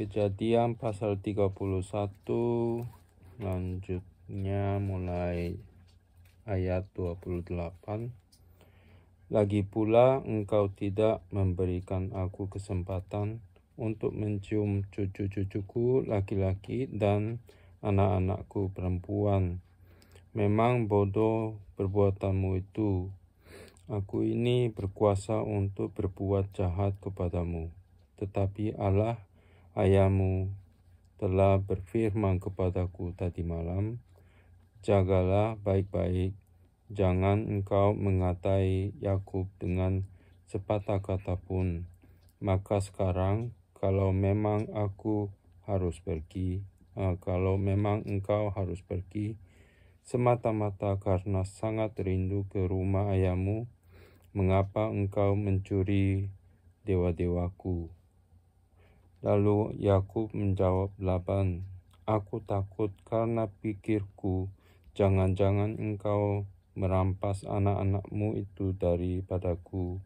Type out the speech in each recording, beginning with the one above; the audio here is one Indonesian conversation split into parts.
Kejadian pasal 31 lanjutnya mulai ayat 28. Lagi pula engkau tidak memberikan aku kesempatan untuk mencium cucu-cucuku laki-laki dan anak-anakku perempuan. Memang bodoh perbuatanmu itu. Aku ini berkuasa untuk berbuat jahat kepadamu. Tetapi Allah ayahmu telah berfirman kepadaku tadi malam, jagalah baik-baik, jangan engkau mengatai Yakub dengan sepatah kata pun. Maka sekarang, kalau memang engkau harus pergi, semata-mata karena sangat rindu ke rumah ayahmu, mengapa engkau mencuri dewa-dewaku? Lalu Yakub menjawab Laban, aku takut karena pikirku, jangan-jangan engkau merampas anak-anakmu itu daripadaku.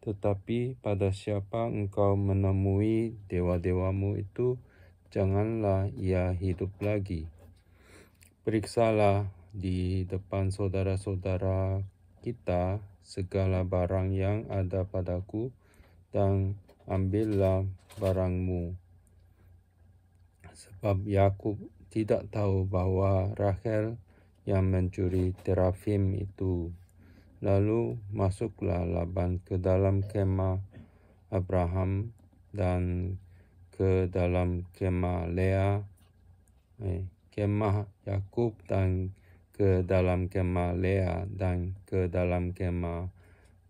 Tetapi pada siapa engkau menemui dewa-dewamu itu, janganlah ia hidup lagi. Periksalah di depan saudara-saudara kita segala barang yang ada padaku, dan ambillah barangmu. Sebab Yakub tidak tahu bahwa Rahel yang mencuri terafim itu. Lalu masuklah Laban ke dalam kemah Abraham dan ke dalam kemah kemah Yakub dan ke dalam kemah Lea dan ke dalam kemah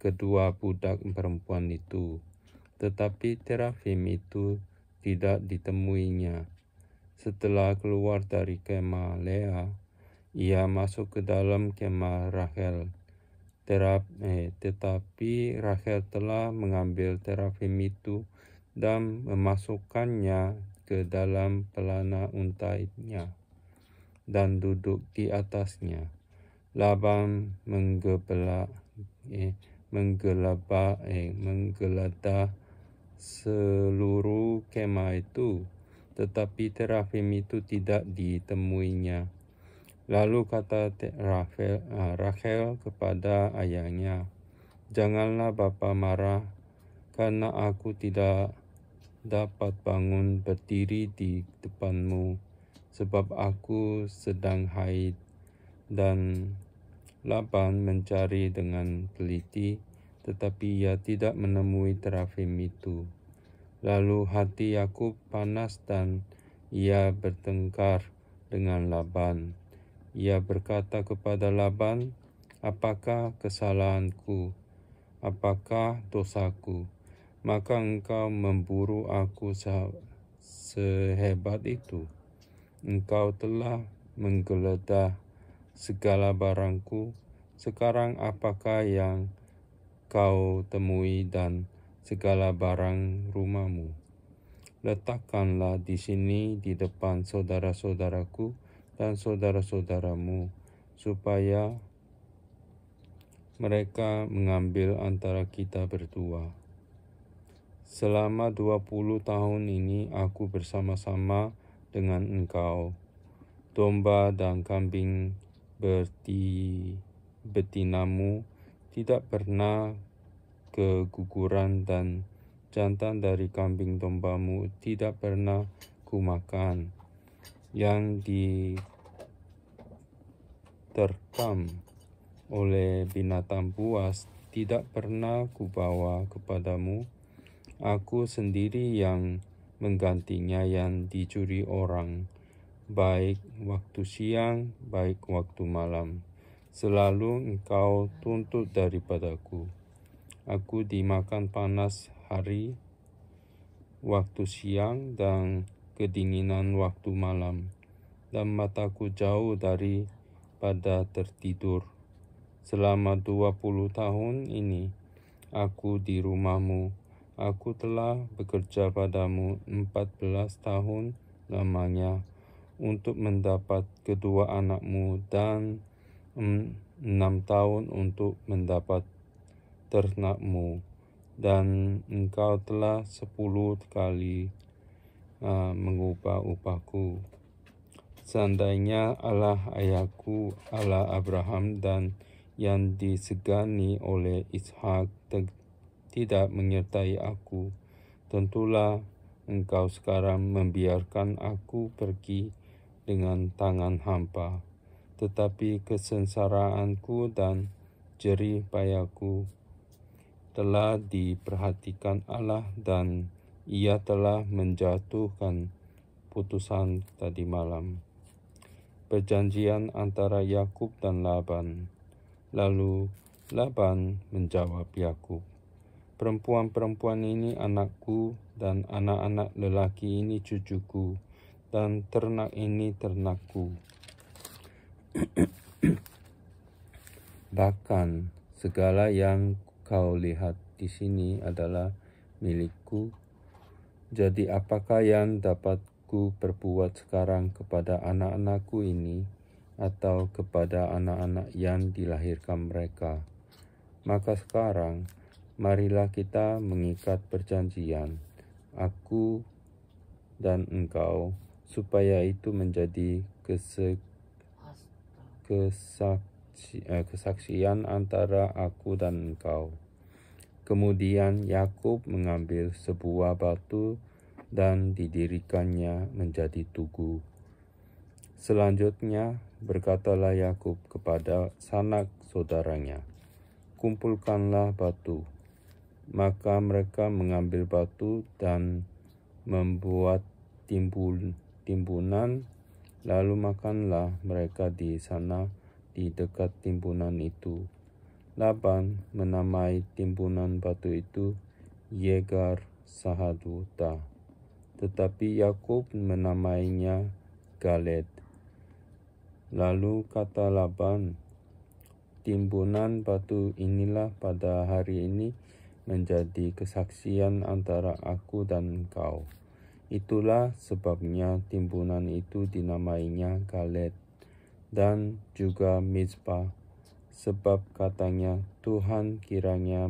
kedua budak perempuan itu. Tetapi terafim itu tidak ditemuinya. Setelah keluar dari kemah Lea, ia masuk ke dalam kemah Rahel. Tetapi Rahel telah mengambil terafim itu dan memasukkannya ke dalam pelana untainya dan duduk di atasnya. Laban menggeledah seluruh kemah itu, tetapi terafim itu tidak ditemuinya. Lalu kata Rahel kepada ayahnya, janganlah bapa marah, karena aku tidak dapat bangun berdiri di depanmu, sebab aku sedang haid. Dan Laban mencari dengan teliti, tetapi ia tidak menemui terafim itu. Lalu hati Yakub panas dan ia bertengkar dengan Laban. Ia berkata kepada Laban, apakah kesalahanku? Apakah dosaku? Maka engkau memburu aku sehebat itu. Engkau telah menggeledah segala barangku. Sekarang apakah yang kau temui dan segala barang rumahmu? Letakkanlah di sini di depan saudara-saudaraku dan saudara-saudaramu, supaya mereka mengambil antara kita berdua. Selama 20 tahun ini aku bersama-sama dengan engkau. Domba dan kambing betinamu tidak pernah keguguran, dan jantan dari kambing dombamu tidak pernah kumakan. Yang diterkam oleh binatang buas tidak pernah kubawa kepadamu. Aku sendiri yang menggantinya yang dicuri orang, baik waktu siang, baik waktu malam. Selalu engkau tuntut daripadaku. Aku dimakan panas hari, waktu siang, dan kedinginan waktu malam, dan mataku jauh daripada tertidur. Selama 20 tahun ini aku di rumahmu. Aku telah bekerja padamu 14 tahun lamanya untuk mendapat kedua anakmu, dan 6 tahun untuk mendapat ternakmu, dan engkau telah 10 kali mengubah upahku. Seandainya Allah ayahku, Allah Abraham dan yang disegani oleh Ishak tidak menyertai aku, tentulah engkau sekarang membiarkan aku pergi dengan tangan hampa. Tetapi kesengsaraanku dan jerih payahku telah diperhatikan Allah, dan Ia telah menjatuhkan putusan tadi malam. Perjanjian antara Yakub dan Laban. Lalu Laban menjawab Yakub, "Perempuan-perempuan ini anakku, dan anak-anak lelaki ini cucuku, dan ternak ini ternakku. Bahkan segala yang kau lihat di sini adalah milikku. Jadi apakah yang dapat ku perbuat sekarang kepada anak-anakku ini, atau kepada anak-anak yang dilahirkan mereka? Maka sekarang marilah kita mengikat perjanjian, aku dan engkau, supaya itu menjadi kesaksian antara aku dan engkau." Kemudian Yakub mengambil sebuah batu dan didirikannya menjadi tugu. Selanjutnya berkatalah Yakub kepada sanak saudaranya, "Kumpulkanlah batu." Maka mereka mengambil batu dan membuat timbunan, lalu makanlah mereka di sana di dekat timbunan itu. Laban menamai timbunan batu itu Yegar Sahadutha, tetapi Yakub menamainya Galed. Lalu kata Laban, "Timbunan batu inilah pada hari ini menjadi kesaksian antara aku dan engkau." Itulah sebabnya timbunan itu dinamainya Galed dan juga Mizpah, sebab katanya, "Tuhan kiranya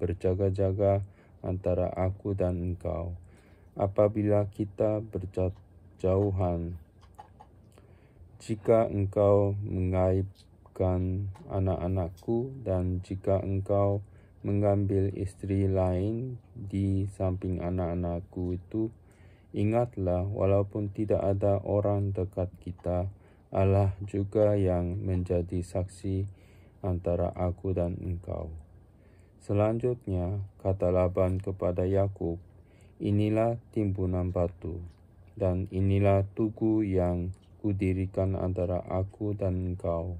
berjaga-jaga antara aku dan engkau, apabila kita berjauhan. Jika engkau mengaibkan anak-anakku, dan jika engkau mengambil istri lain di samping anak-anakku itu, ingatlah, walaupun tidak ada orang dekat kita, Allah juga yang menjadi saksi antara aku dan engkau." Selanjutnya kata Laban kepada Yakub, "Inilah timbunan batu, dan inilah tugu yang kudirikan antara aku dan engkau.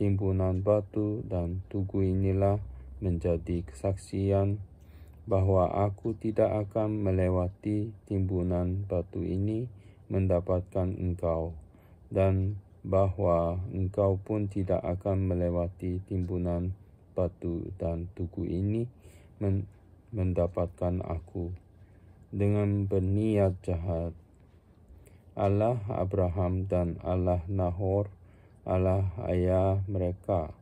Timbunan batu dan tugu inilah menjadi kesaksian bahwa aku tidak akan melewati timbunan batu ini mendapatkan engkau, dan bahwa engkau pun tidak akan melewati timbunan batu dan tugu ini mendapatkan aku." Dengan berniat jahat, Allah Abraham dan Allah Nahor, Allah ayah mereka,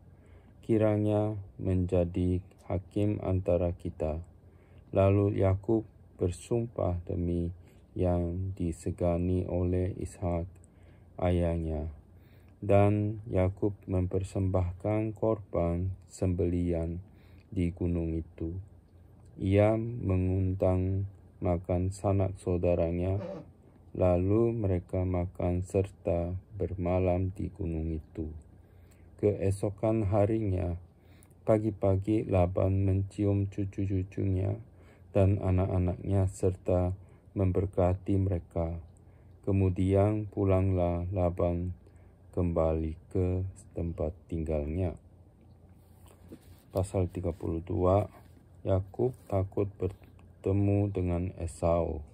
kiranya menjadi hakim antara kita. Lalu Yakub bersumpah demi yang disegani oleh Ishak ayahnya, dan Yakub mempersembahkan korban sembelian di gunung itu. Ia mengundang makan sanak saudaranya, lalu mereka makan serta bermalam di gunung itu. Keesokan harinya, pagi-pagi Laban mencium cucu-cucunya dan anak-anaknya serta memberkati mereka. Kemudian pulanglah Laban kembali ke tempat tinggalnya. Pasal 32, Yakub takut bertemu dengan Esau.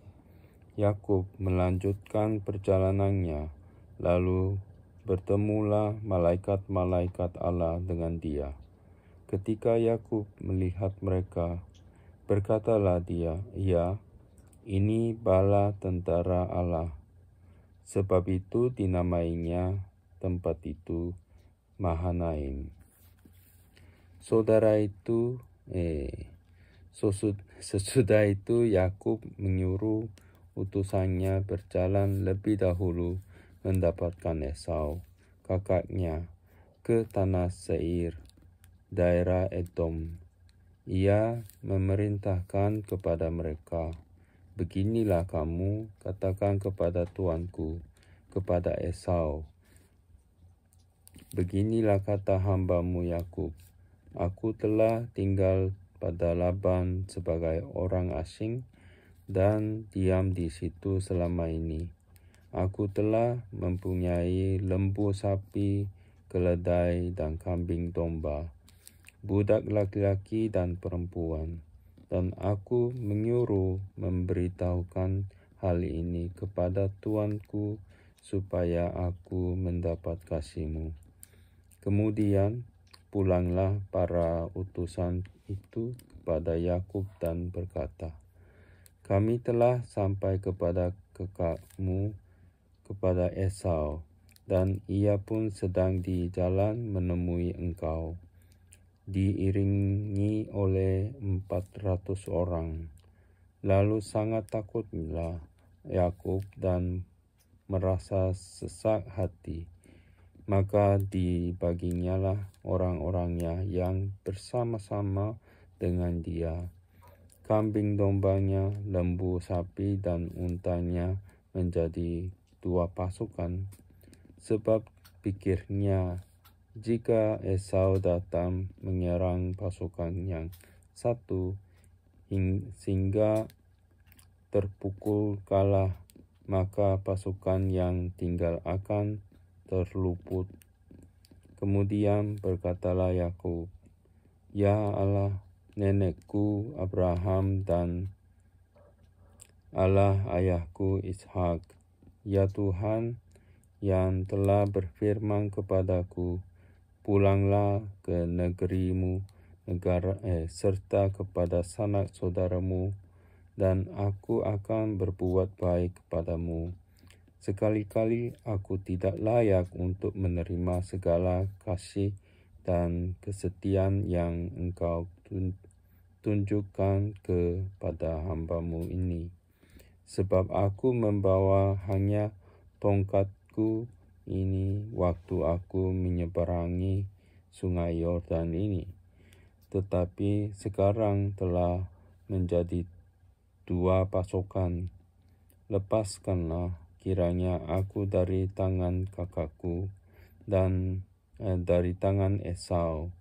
Yakub melanjutkan perjalanannya, lalu bertemulah malaikat-malaikat Allah dengan dia. Ketika Yakub melihat mereka, berkatalah dia, "Ya, ini bala tentara Allah." Sebab itu dinamainya tempat itu Mahanaim. Sesudah itu Yakub menyuruh utusannya berjalan lebih dahulu mendapatkan Esau, kakaknya, ke tanah Seir, daerah Edom. Ia memerintahkan kepada mereka, "Beginilah kamu katakan kepada tuanku, kepada Esau, beginilah kata hambamu Yakub, aku telah tinggal pada Laban sebagai orang asing dan diam di situ selama ini. Aku telah mempunyai lembu sapi, keledai, dan kambing domba, budak laki-laki dan perempuan. Dan aku menyuruh memberitahukan hal ini kepada tuanku supaya aku mendapat kasih-Mu." Kemudian pulanglah para utusan itu kepada Yakub dan berkata, "Kami telah sampai kepada kakakmu, kepada Esau, dan ia pun sedang di jalan menemui engkau, diiringi oleh 400 orang. Lalu sangat takutlah Yakub dan merasa sesak hati. Maka dibaginyalah orang-orangnya yang bersama-sama dengan dia, kambing dombanya, lembu sapi, dan untanya menjadi 2 pasukan. Sebab pikirnya, jika Esau datang menyerang pasukan yang satu sehingga terpukul kalah, maka pasukan yang tinggal akan terluput. Kemudian berkatalah Yakub, "Ya Allah nenekku Abraham dan Allah ayahku Ishak, ya Tuhan yang telah berfirman kepadaku, pulanglah ke negerimu, serta kepada sanak saudaramu, dan aku akan berbuat baik kepadamu. Sekali-kali aku tidak layak untuk menerima segala kasih dan kesetiaan yang engkau tunjukkan kepada hambamu ini. Sebab aku membawa hanya tongkatku ini waktu aku menyeberangi sungai Yordan ini. Tetapi sekarang telah menjadi 2 pasukan. Lepaskanlah kiranya aku dari tangan kakakku dan dari tangan Esau,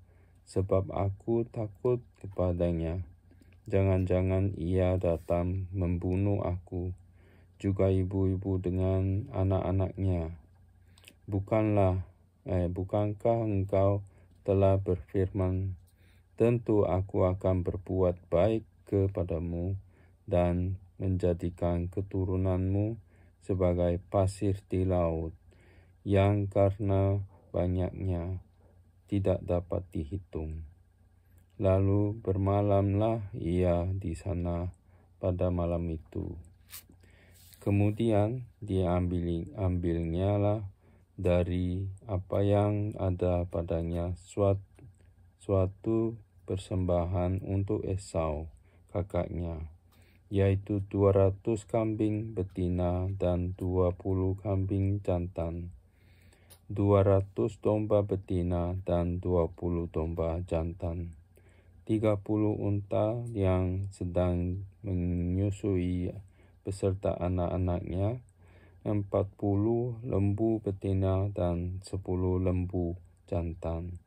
sebab aku takut kepadanya. Jangan-jangan ia datang membunuh aku, juga ibu-ibu dengan anak-anaknya. Bukankah engkau telah berfirman, tentu aku akan berbuat baik kepadamu dan menjadikan keturunanmu sebagai pasir di laut, yang karena banyaknya tidak dapat dihitung." Lalu bermalamlah ia di sana pada malam itu. Kemudian diambilnyalah dari apa yang ada padanya suatu persembahan untuk Esau, kakaknya, yaitu 200 kambing betina dan 20 kambing jantan, 200 domba betina dan 20 domba jantan, 30 unta yang sedang menyusui beserta anak-anaknya, 40 lembu betina dan 10 lembu jantan,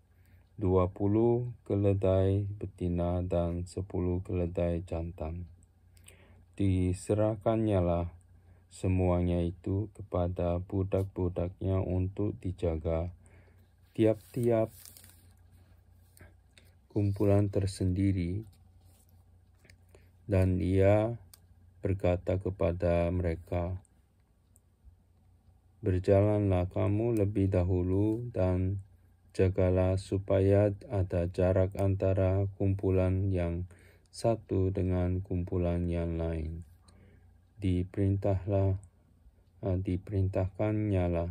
20 keledai betina dan 10 keledai jantan. Diserahkannyalah semuanya itu kepada budak-budaknya untuk dijaga tiap-tiap kumpulan tersendiri, dan ia berkata kepada mereka, "Berjalanlah kamu lebih dahulu dan jagalah supaya ada jarak antara kumpulan yang satu dengan kumpulan yang lain." Diperintahkannyalah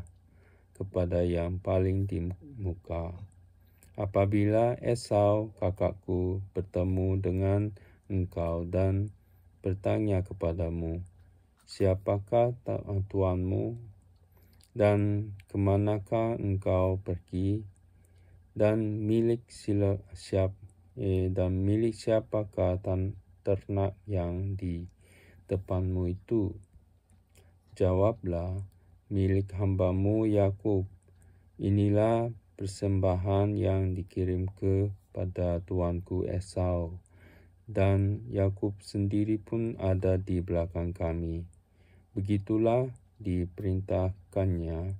kepada yang paling di muka, "Apabila Esau kakakku bertemu dengan engkau dan bertanya kepadamu, siapakah Tuanmu, dan kemanakah engkau pergi, dan milik siapakah ternak yang di depanmu itu? Jawablah, milik hambamu Yakub. Inilah persembahan yang dikirim kepada tuanku Esau, dan Yakub sendiri pun ada di belakang kami. Begitulah diperintahkannya,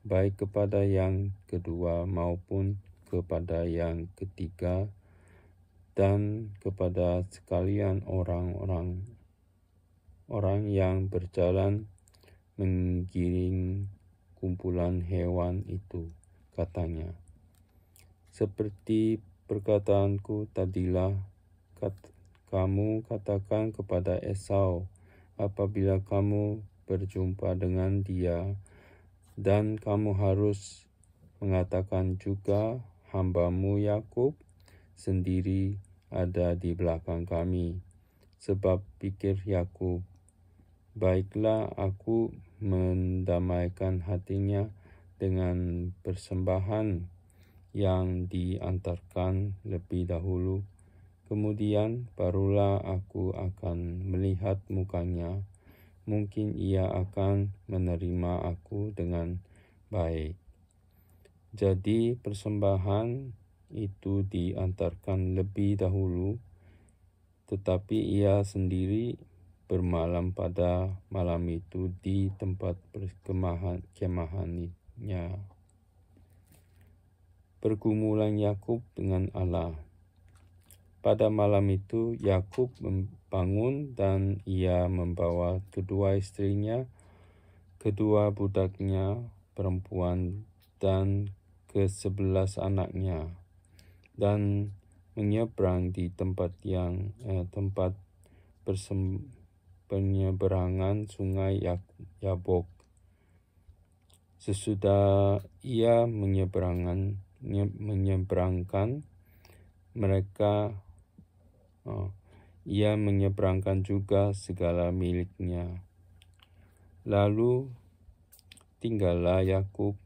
baik kepada yang kedua maupun kepada yang ketiga, dan kepada sekalian orang yang berjalan menggiring kumpulan hewan itu. Katanya, seperti perkataanku tadilah, kamu katakan kepada Esau apabila kamu berjumpa dengan dia, dan kamu harus mengatakan juga, hambamu Yakub sendiri ada di belakang kami. Sebab pikir Yakub, baiklah aku mendamaikan hatinya dengan persembahan yang diantarkan lebih dahulu. Kemudian barulah aku akan melihat mukanya. Mungkin ia akan menerima aku dengan baik. Jadi persembahan itu diantarkan lebih dahulu, tetapi ia sendiri bermalam pada malam itu di tempat kemahannya. Pergumulan Yakub dengan Allah. Pada malam itu Yakub bangun, dan ia membawa kedua istrinya, kedua budaknya perempuan, dan ke-11 anaknya, dan menyeberang di tempat penyeberangan sungai Yabok. Sesudah ia menyeberangkan mereka, ia menyeberangkan juga segala miliknya. Lalu tinggallah Yakub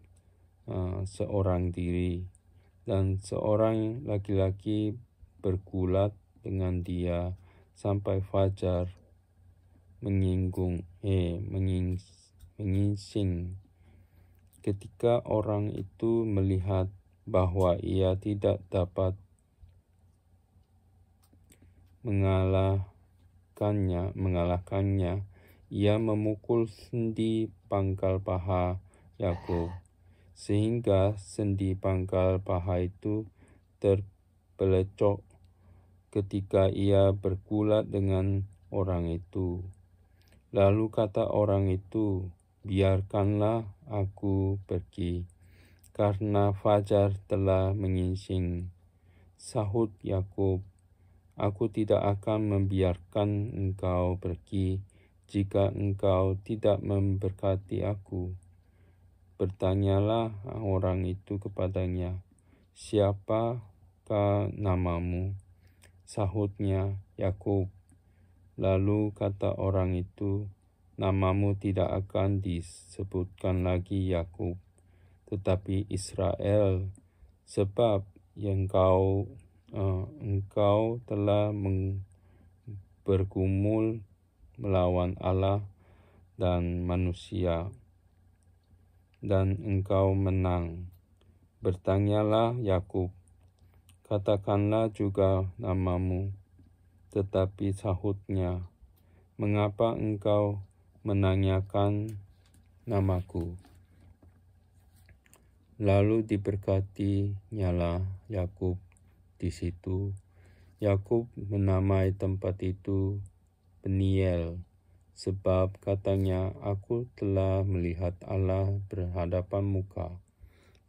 seorang diri, dan seorang laki-laki bergulat dengan dia sampai fajar menyingsing. Ketika orang itu melihat bahwa ia tidak dapat mengalahkannya, ia memukul sendi pangkal paha Yakub, sehingga sendi pangkal paha itu terpelecok ketika ia bergulat dengan orang itu. Lalu kata orang itu, biarkanlah aku pergi, karena fajar telah menyingsing. Sahut Yakub, aku tidak akan membiarkan engkau pergi jika engkau tidak memberkati aku. Bertanyalah orang itu kepadanya, siapakah namamu? Sahutnya, Yakub. Lalu kata orang itu, namamu tidak akan disebutkan lagi Yakub, tetapi Israel, sebab engkau telah bergumul melawan Allah dan manusia, dan engkau menang. Bertanyalah Yakub, katakanlah juga namamu. Tetapi sahutnya, mengapa engkau menanyakan namaku? Lalu diberkati-nyalah Yakub di situ. Yakub menamai tempat itu Peniel, sebab katanya, aku telah melihat Allah berhadapan muka,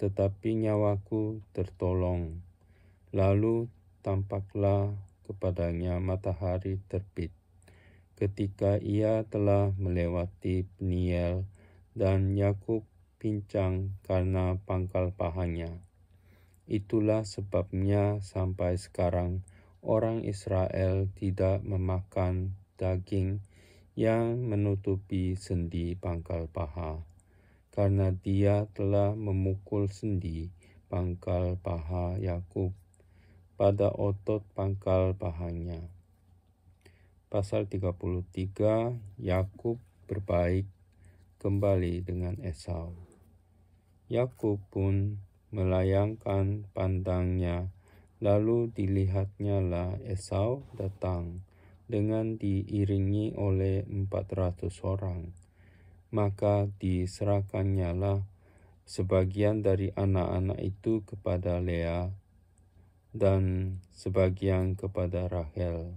tetapi nyawaku tertolong. Lalu tampaklah kepadanya matahari terbit ketika ia telah melewati Peniel, dan Yakub pincang karena pangkal pahanya. Itulah sebabnya sampai sekarang orang Israel tidak memakan daging yang menutupi sendi pangkal paha, karena dia telah memukul sendi pangkal paha Yakub pada otot pangkal pahanya. Pasal 33, Yakub berbaik kembali dengan Esau. Yakub pun melayangkan pandangnya, lalu dilihatnyalah Esau datang dengan diiringi oleh 400 orang. Maka diserahkannyalah sebagian dari anak-anak itu kepada Lea dan sebagian kepada Rahel,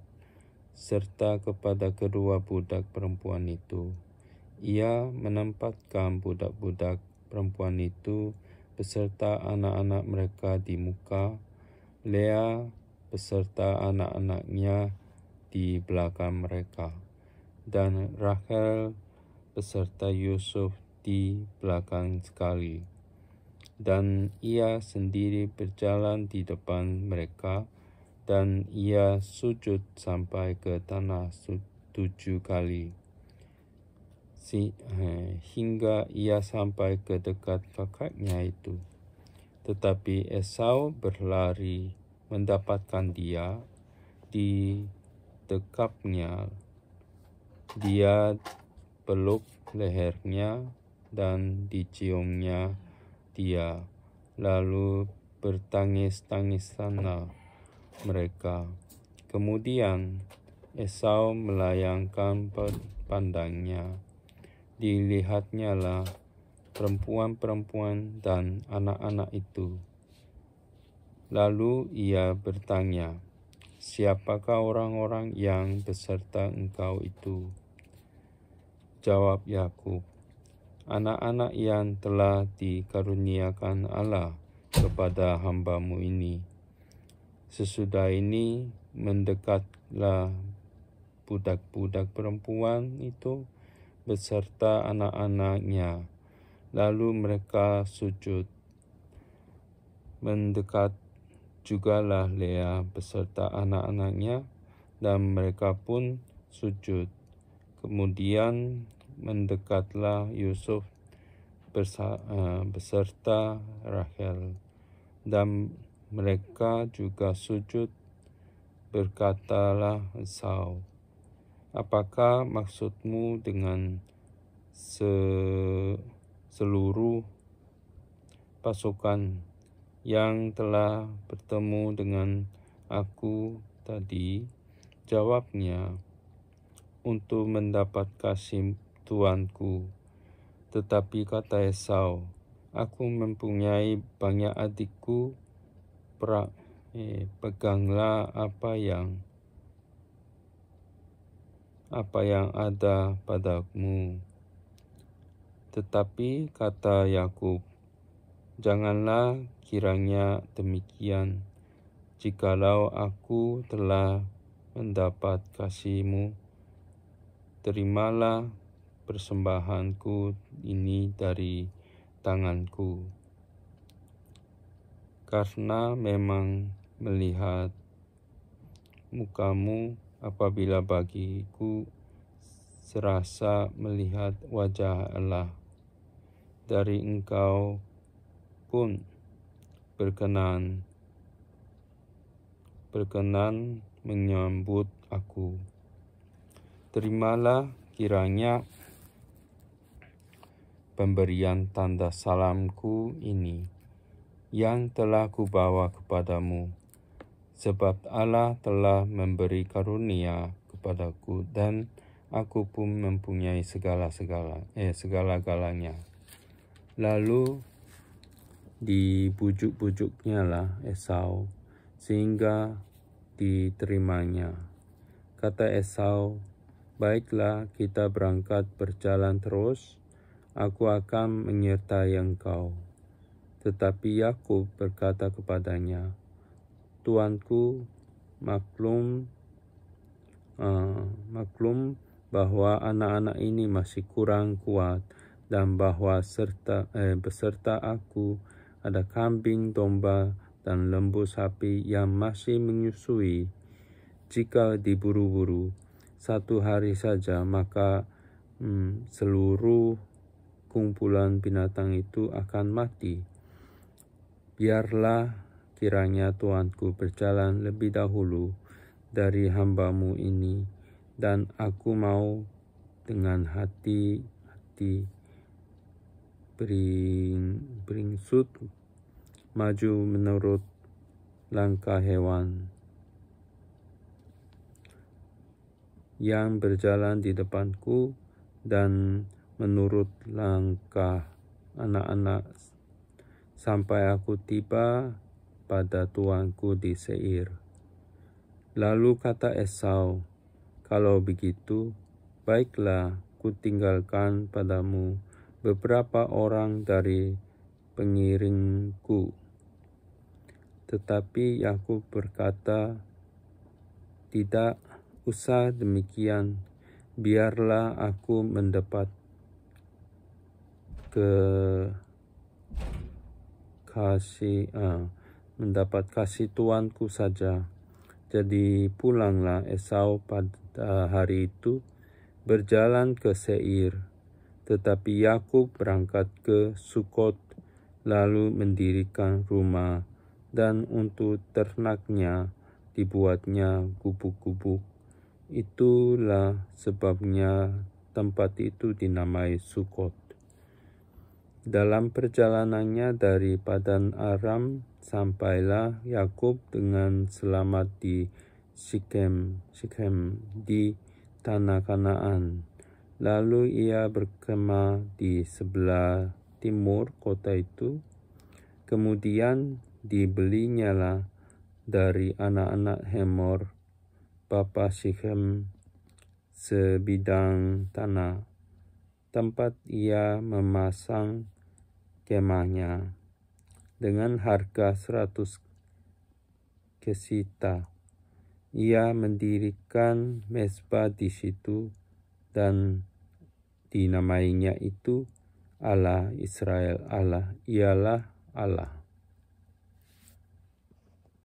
serta kepada kedua budak perempuan itu. Ia menempatkan budak-budak perempuan itu beserta anak-anak mereka di muka, Lea beserta anak-anaknya di belakang mereka, dan Rahel beserta Yusuf di belakang sekali. Dan ia sendiri berjalan di depan mereka, dan ia sujud sampai ke tanah 7 kali. Hingga ia sampai ke dekat kakaknya itu. Tetapi Esau berlari mendapatkan dia, didekapnya, dia peluk lehernya dan diciumnya dia, lalu bertangis-tangisanlah mereka. Kemudian Esau melayangkan pandangnya, dilihatnyalah perempuan-perempuan dan anak-anak itu. Lalu ia bertanya, "Siapakah orang-orang yang beserta engkau itu?" Jawab Yakub, "Anak-anak yang telah dikaruniakan Allah kepada hamba-Mu ini." Sesudah ini mendekatlah budak-budak perempuan itu beserta anak-anaknya, lalu mereka sujud. Mendekat jugalah Lea beserta anak-anaknya, dan mereka pun sujud. Kemudian mendekatlah Yusuf beserta Rahel, dan mereka juga sujud. Berkatalah Esau, "Apakah maksudmu dengan seluruh pasukan yang telah bertemu dengan aku tadi?" Jawabnya, "Untuk mendapat kasih tuanku." Tetapi kata Esau, "Aku mempunyai banyak adikku, peganglah apa yang ada padamu." Tetapi kata Yakub, "Janganlah kiranya demikian. Jikalau aku telah mendapat kasih-Mu, terimalah persembahanku ini dari tanganku. Karena memang melihat muka-Mu apabila bagiku serasa melihat wajah Allah. Dari Engkau pun berkenan menyambut aku. Terimalah kiranya pemberian tanda salamku ini yang telah kubawa kepadamu, sebab Allah telah memberi karunia kepadaku, dan aku pun mempunyai segala-galanya." Lalu dibujuk-bujuknyalah Esau sehingga diterimanya. Kata Esau, "Baiklah, kita berangkat berjalan terus. Aku akan menyertai engkau." Tetapi Yakub berkata kepadanya, "Tuanku, maklum bahwa anak-anak ini masih kurang kuat, dan bahwa beserta aku ada kambing, domba, dan lembu sapi yang masih menyusui. Jika diburu-buru, 1 hari saja, maka seluruh kumpulan binatang itu akan mati. Biarlah kiranya Tuanku berjalan lebih dahulu dari hamba-Mu ini, dan aku mau dengan hati beringsut maju menurut langkah hewan yang berjalan di depanku dan menurut langkah anak-anak sampai aku tiba pada tuanku di Seir. Lalu kata Esau, kalau begitu, baiklah kutinggalkan padamu beberapa orang dari pengiringku. Tetapi Yakub berkata, tidak usah demikian, biarlah aku mendapat kasih tuanku saja. Jadi pulanglah Esau pada hari itu berjalan ke Seir, tetapi Yakub berangkat ke Sukot, lalu mendirikan rumah, dan untuk ternaknya dibuatnya gubuk-gubuk. Itulah sebabnya tempat itu dinamai Sukot. Dalam perjalanannya dari Padan Aram, sampailah Yakub dengan selamat di Sikem di tanah Kanaan. Lalu ia berkemah di sebelah timur kota itu. Kemudian dibelinyalah dari anak-anak Hemor, bapa Sikem, sebidang tanah, tempat ia memasang kemahnya, dengan harga 100 kesita. Ia mendirikan mezbah di situ dan dinamainya itu Allah Israel, Allah ialah Allah.